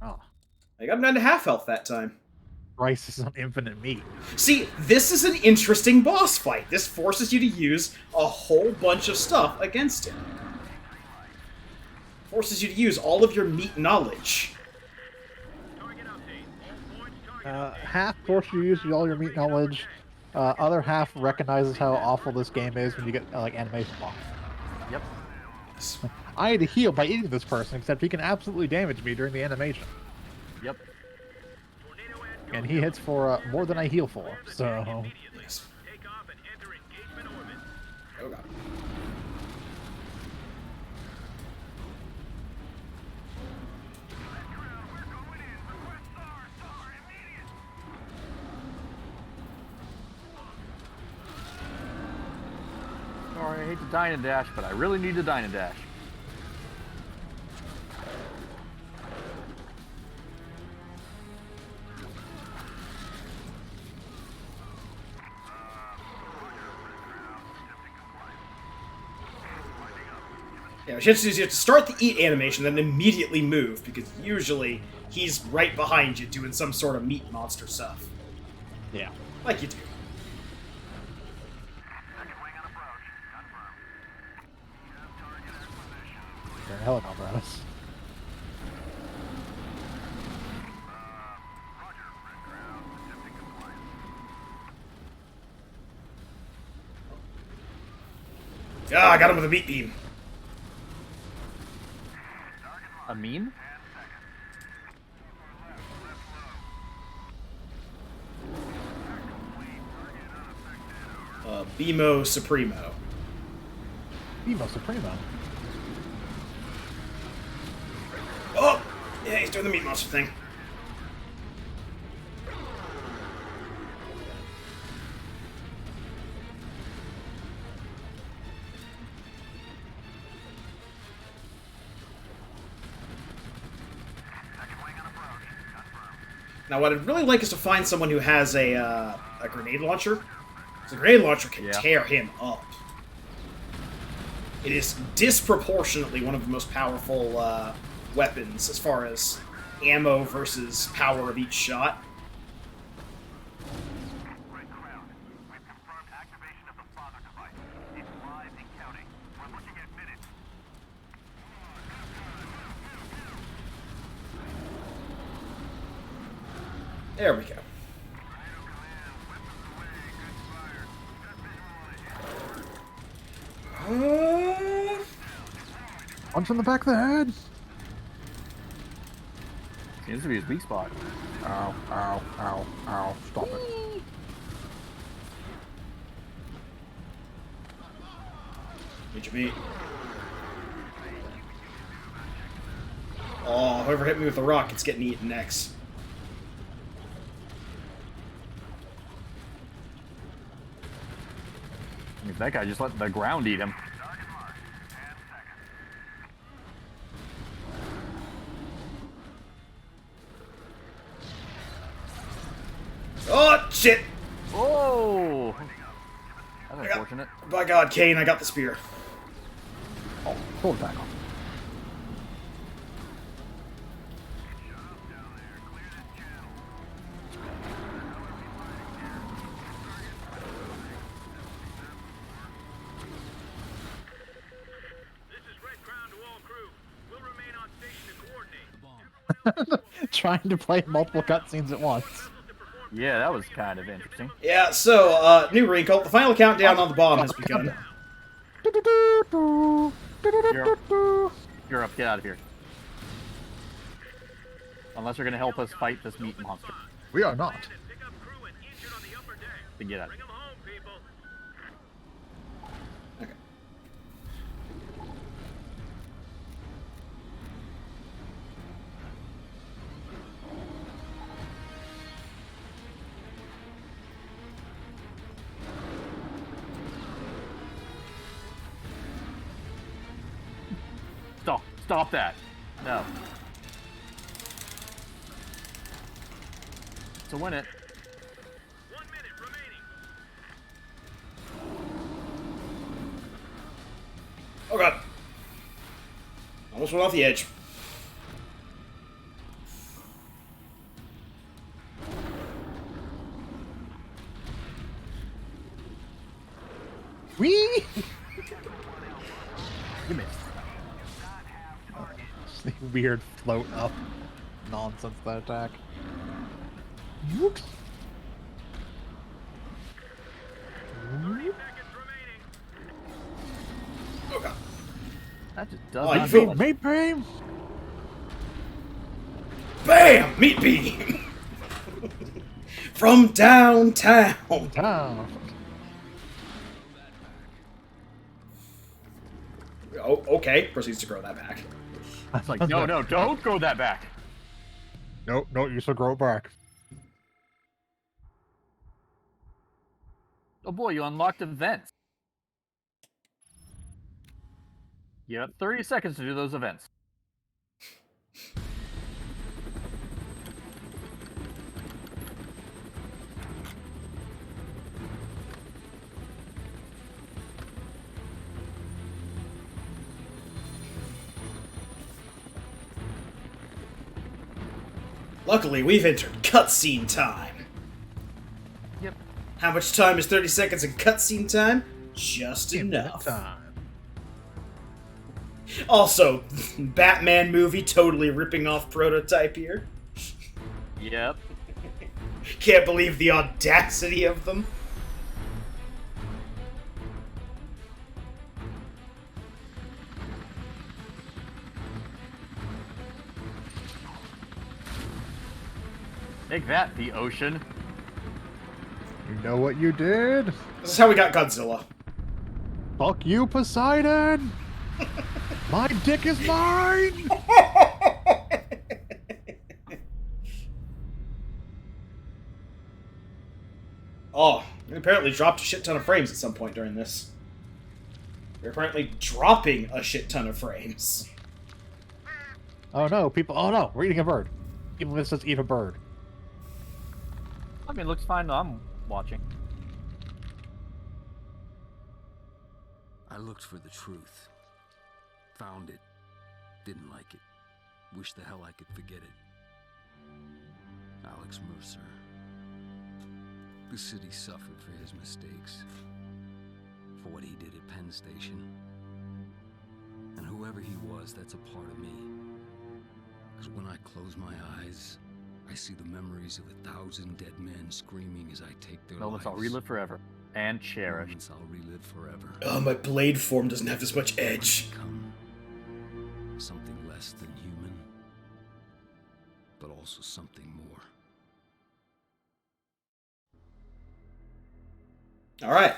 Oh. I got him down to half health that time. Rice is on infinite meat. See, this is an interesting boss fight. This forces you to use a whole bunch of stuff against him. Forces you to use all of your meat knowledge. Half forces you to use all your meat knowledge. Other half recognizes how awful this game is when you get like animation box. Yep. I had to heal by eating this person, except he can absolutely damage me during the animation. Yep. And he hits for more than I heal for, so... Yes. Oh god. Sorry, I hate to dine and dash, but I really need to dine and dash. Yeah, what you have to do is you have to start the eat animation, then immediately move, because usually he's right behind you doing some sort of meat monster stuff. Yeah. Like you do. They're a helicopter at us. Ah, I got him with a meat beam. A meme? Bimo Supremo. Bimo Supremo? Oh! Yeah, he's doing the meat monster thing. Now, what I'd really like is to find someone who has a grenade launcher. Because a grenade launcher can tear him up. It is disproportionately one of the most powerful weapons as far as ammo versus power of each shot. There we go. Punch in the back of the head. Seems to be his weak spot. Ow, ow, ow, ow. Stop it. Eat your meat. Oh, whoever hit me with a rock, it's getting eaten next. That guy just let the ground eat him. Oh, shit! Oh! That's unfortunate. By God, Kane, I got the spear. Oh, full tackle. Trying to play multiple cutscenes at once. Yeah, that was kind of interesting. Yeah, so, new wrinkle. The final countdown on the bomb has begun. You're up. Get out of here. Unless you're going to help us fight this meat monster. We are not. Then get out. Stop that. No. To win it. 1 minute remaining. Oh God. Almost went off the edge. Wee! You missed. The weird float up nonsense that attack. Whoops. Oh God. That just does Oh, not you feel Meat beam! Bam! Meat beam! From downtown! Oh, okay. Proceeds to grow that back. I was like, no, don't grow that back. Nope, you should grow it back. Oh boy, you unlocked events. You have 30 seconds to do those events. Luckily, we've entered cutscene time. Yep. How much time is 30 seconds in cutscene time? Just enough. Also, Batman movie totally ripping off Prototype here. Yep. Can't believe the audacity of them. Take that, the ocean. You know what you did? This is how we got Godzilla. Fuck you, Poseidon! My dick is mine! Oh, it apparently dropped a shit ton of frames at some point during this. They're apparently dropping a shit ton of frames. Oh no, people. Oh no, we're eating a bird. People miss us eat a bird. I mean, it looks fine though. I'm watching. I looked for the truth. Found it. Didn't like it. Wish the hell I could forget it. Alex Mercer. The city suffered for his mistakes. For what he did at Penn Station. And whoever he was, that's a part of me. Because when I close my eyes, I see the memories of 1,000 dead men screaming as I take their Moments lives. I'll relive forever. And cherish. Moments I'll relive forever. Oh, my blade form doesn't have as much edge. Something less than human, but also something more. Alright.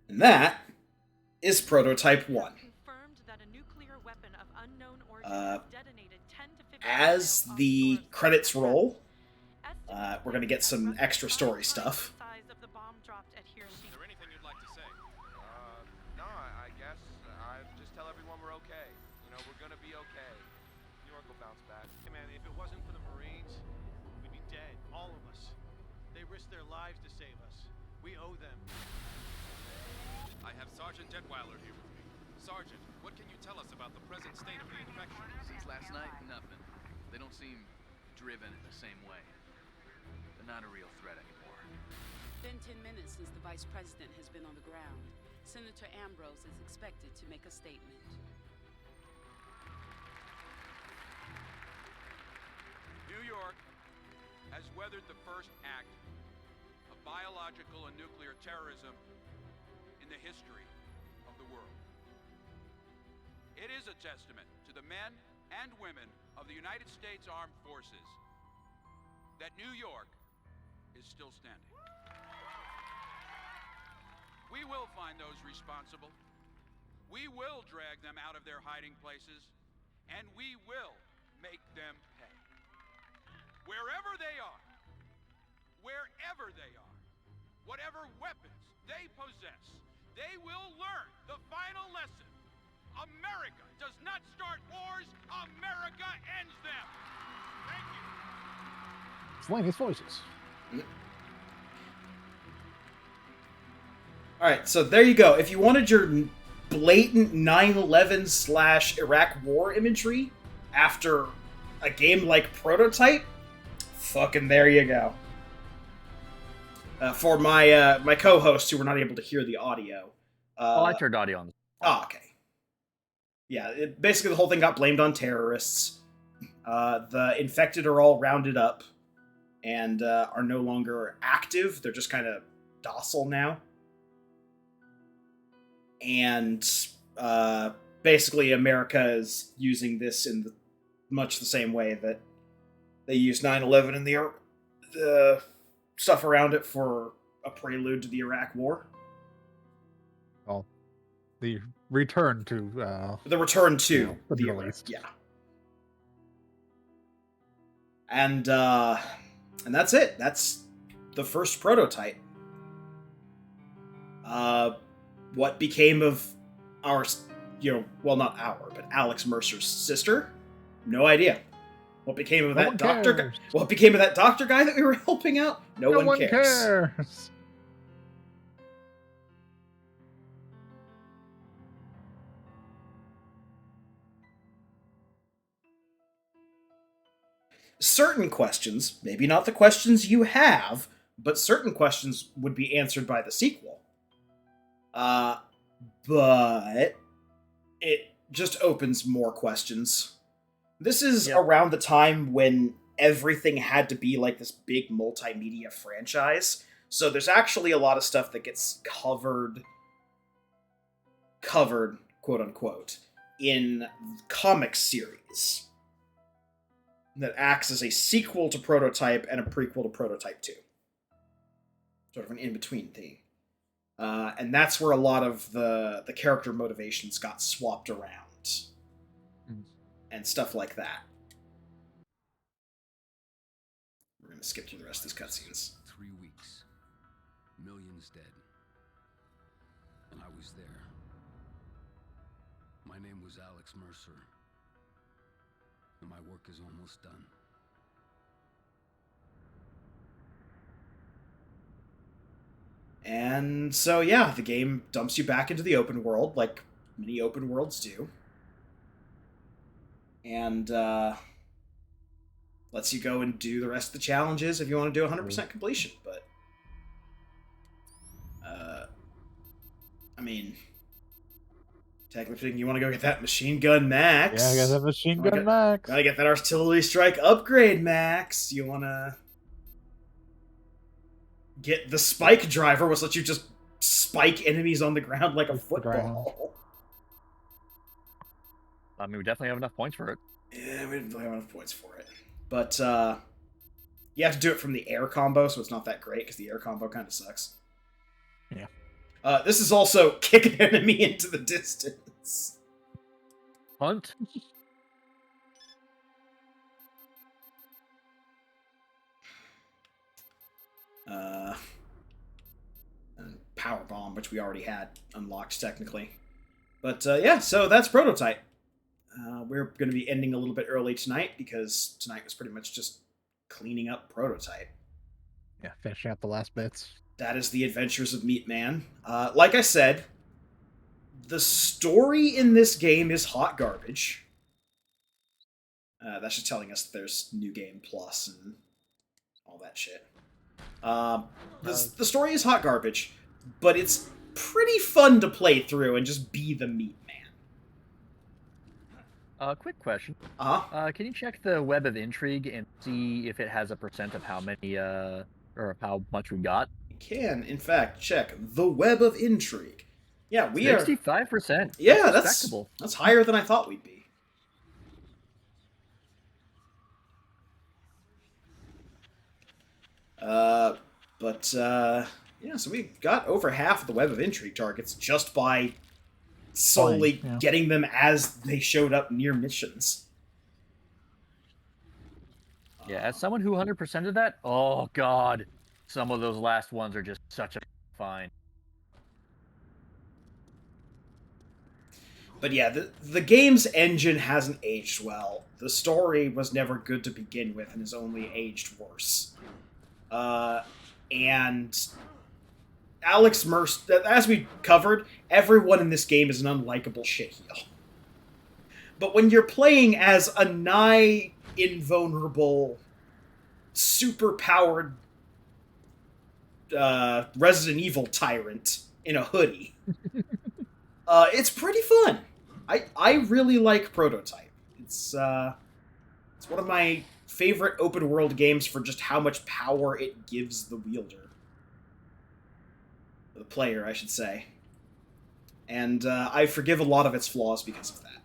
And that is Prototype 1. As the credits roll, we're going to get some extra story stuff. Is there anything you'd like to say? No, I guess I just tell everyone we're okay. You know, we're gonna be okay. New York will bounce back. Hey man, if it wasn't for the Marines, we'd be dead, all of us. They risked their lives to save us. We owe them. I have Sergeant Detweiler here with me. Sergeant, what can you tell us about the present state of the infection? Since last night, nothing. They don't seem driven in the same way. They're not a real threat anymore. Been 10 minutes since the Vice President has been on the ground. Senator Ambrose is expected to make a statement. New York has weathered the first act of biological and nuclear terrorism in the history of the world. It is a testament to the men and women of the United States Armed Forces that New York is still standing. We will find those responsible. We will drag them out of their hiding places, and we will make them pay. Wherever they are, whatever weapons they possess, they will learn the final lesson. America does not start wars, America ends them. Thank you. Miscellaneous voices. Alright, so there you go. If you wanted your blatant 9/11 / Iraq War imagery after a game like Prototype, fucking there you go. For my my co-hosts who were not able to hear the audio. I turned audio on. Oh, okay. Yeah, basically the whole thing got blamed on terrorists. The infected are all rounded up and are no longer active. They're just kind of docile now. And basically America is using this in much the same way that they used 9/11 and the stuff around it for a prelude to the Iraq War. Well, the return to the return to the the Middle Iraq, East. yeah. And that's it. That's the first Prototype. What became of our, well, not our, but Alex Mercer's sister? No idea. What became of that doctor guy? What became of that doctor guy that we were helping out? No one cares. Certain questions, maybe not the questions you have, but certain questions would be answered by the sequel. But it just opens more questions. This is around the time when everything had to be like this big multimedia franchise. So there's actually a lot of stuff that gets covered, quote unquote, in comic series that acts as a sequel to Prototype and a prequel to Prototype 2. Sort of an in-between thing. And that's where a lot of the character motivations got swapped around. And stuff like that. We're going to skip through the rest of these cutscenes. 3 weeks. Millions dead. And I was there. My name was Alex Mercer. And my work is almost done. And so, yeah, the game dumps you back into the open world, like many open worlds do. And lets you go and do the rest of the challenges if you want to do 100% completion. But, I mean, technically speaking, you want to go get that machine gun max. Yeah, I got that machine gun max. Gotta get that artillery strike upgrade max. You want to get the spike driver, which lets you just spike enemies on the ground like a football. I mean, we definitely have enough points for it. Yeah, we didn't have enough points for it. But you have to do it from the air combo, so it's not that great, because the air combo kind of sucks. Yeah. This is also kick an enemy into the distance. Hunt. And Power Bomb, which we already had unlocked technically. But yeah, so that's Prototype. We're going to be ending a little bit early tonight because tonight was pretty much just cleaning up Prototype. Yeah, finishing up the last bits. That is the Adventures of Meatman. Like I said, the story in this game is hot garbage. That's just telling us there's New Game Plus and all that shit. The story is hot garbage, but it's pretty fun to play through and just be the Meatman. Quick question. Uh-huh. Can you check the Web of Intrigue and see if it has a percent of how many, or how much we got? You can, in fact, check the Web of Intrigue. Yeah, we 65%. Yeah, that's respectable. That's higher than I thought we'd be. Yeah, so we got over half of the Web of Intrigue targets just by solely getting them as they showed up near missions. Yeah, as someone who 100%ed that, oh god, some of those last ones are just such a fine. But yeah, the game's engine hasn't aged well. The story was never good to begin with and has only aged worse. And Alex Mercer, as we covered, everyone in this game is an unlikable shitheel. But when you're playing as a nigh invulnerable, super-powered Resident Evil tyrant in a hoodie, it's pretty fun. I really like Prototype. It's one of my favorite open world games for just how much power it gives the wielder. The player, I should say. And I forgive a lot of its flaws because of that.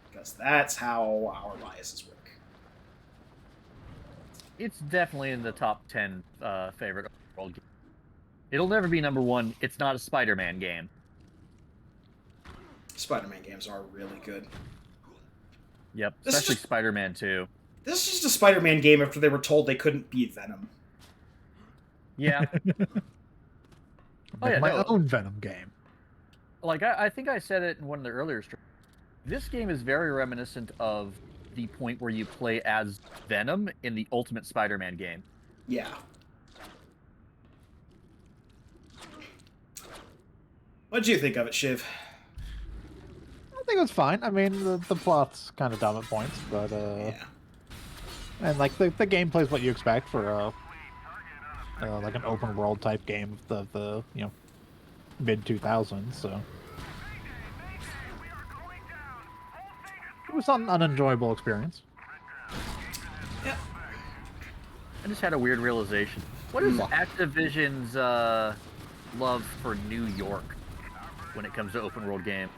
Because that's how our biases work. It's definitely in the top 10 favorite open world games. It'll never be number one. It's not a Spider-Man game. Spider-Man games are really good. Yep, especially Spider-Man 2. This is just a Spider-Man game after they were told they couldn't beat Venom. Yeah. My own Venom game. Like, I think I said it in one of the earlier streams. This game is very reminiscent of the point where you play as Venom in the Ultimate Spider-Man game. Yeah. What'd you think of it, Shiv? I think it was fine. I mean, the plot's kind of dumb at points, but yeah. And like the gameplay's what you expect for like an open world type game of the mid 2000s. So it was an unenjoyable experience. Yeah. I just had a weird realization. What is Activision's love for New York when it comes to open world games?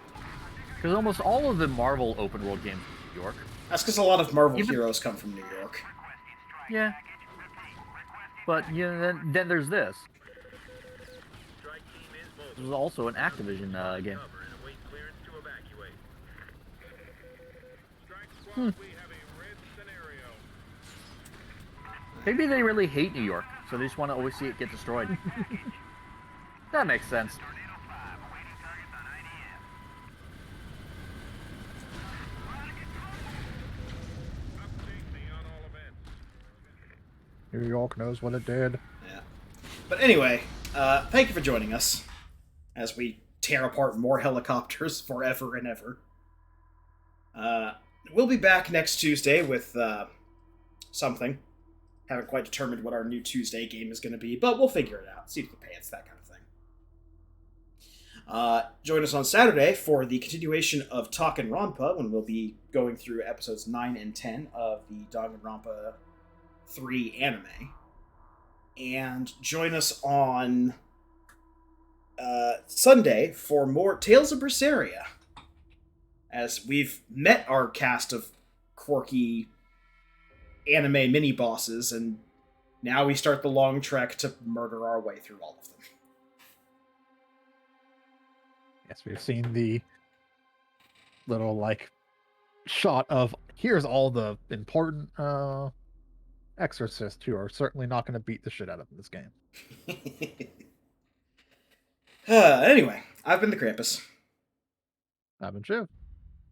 Because almost all of the Marvel open world games are New York. That's because a lot of Marvel heroes come from New York. Yeah. But then there's this. This is also an Activision game. Maybe they really hate New York, so they just want to always see it get destroyed. That makes sense. New York knows what it did. Yeah. But anyway, thank you for joining us as we tear apart more helicopters forever and ever. We'll be back next Tuesday with something. Haven't quite determined what our new Tuesday game is going to be, but we'll figure it out. Seat of the pants, that kind of thing. Join us on Saturday for the continuation of Danganronpa, when we'll be going through episodes 9 and 10 of the Danganronpa 3 anime. And join us on Sunday for more Tales of Berseria, as we've met our cast of quirky anime mini-bosses, and now we start the long trek to murder our way through all of them. Yes, we've seen the little like shot of here's all the important exorcists who are certainly not going to beat the shit out of this game. Anyway, I've been the Krampus. I've been Shiv.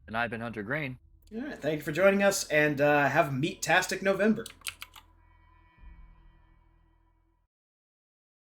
And I've been Hunter Green. All right, thank you for joining us, and have a meat-tastic November.